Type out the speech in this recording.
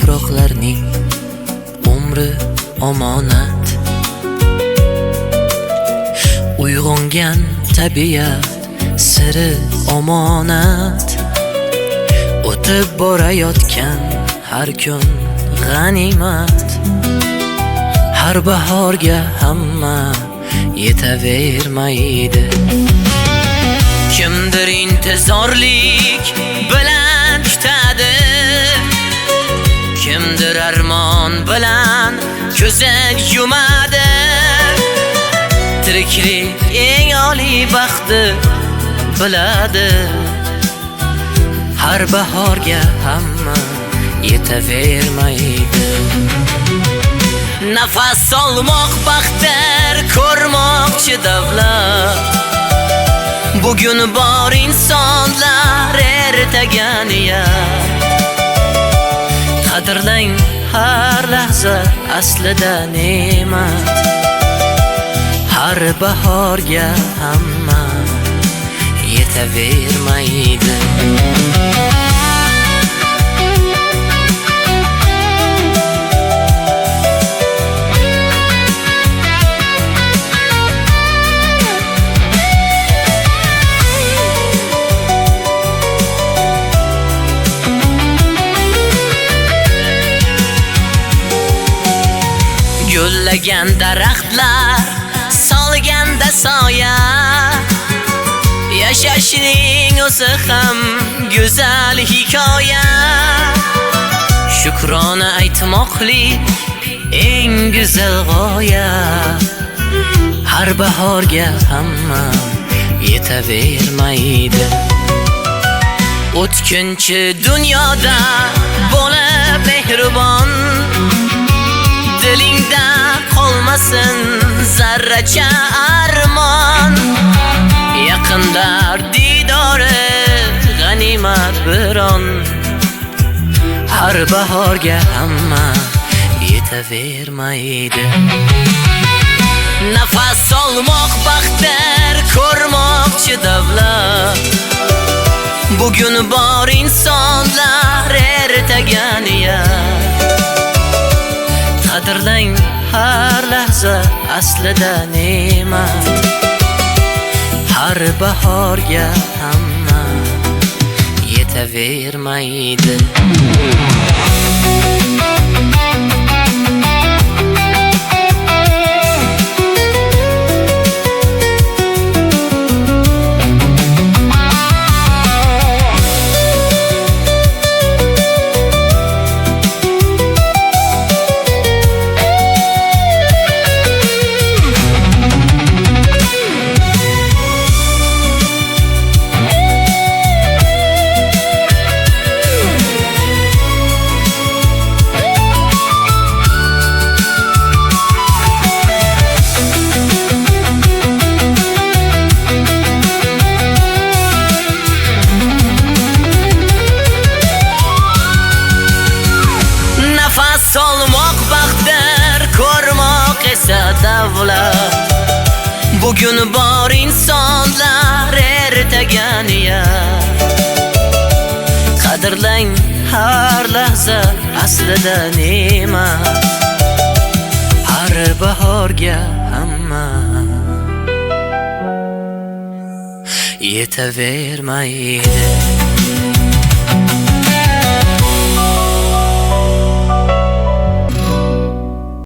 yaproqlarning umri omonat. Uyg'ongan tabiat siri omonat. O'tib borayotgan har kun g'animat. Har bahorga hamma yetavermaydi. Kimdir intizorlik bilan kutadi, kimdir armon bilan ko'zak yumadi. Tiriklik eng oliy baxtni biladi. Har bahorga hamma yetavermaydi. Nafas olmoq baxtdir, ko'rmoqchi davlat. Bugun bor insonlar ertaga niyat. Qadrlang har lahza aslida ne'mat. Har bahorga hamma yetavermaydi. Gullagan daraxtlar solganda soya. Yashashning o'zi ham go'zal hikoya. Shukrona aytmoqlik eng go'zal g'oya. Har bahorga hamma yetavermaydi. O'tkinchi dunyoda bo'lib mehribon, dilingda qolmasin zarracha armon. Yaqinlar didori g'animat biron. Har bahorga hamma yetavermaydi. Nafas olmoq baxtdir, ko'rmoqchi davlat. Bugun bor insonlar ertaga niyat. Qadrlang har lahza aslida ne'mat. Har bahorga hamma yetavermaydi. Solmoq baxtdir, ko'rmoq esa davlat. Bugun bor insonlar ertaga niyat. Qadrlang har lahza aslida ne'mat. Har bahorga hamma yetavermaydi.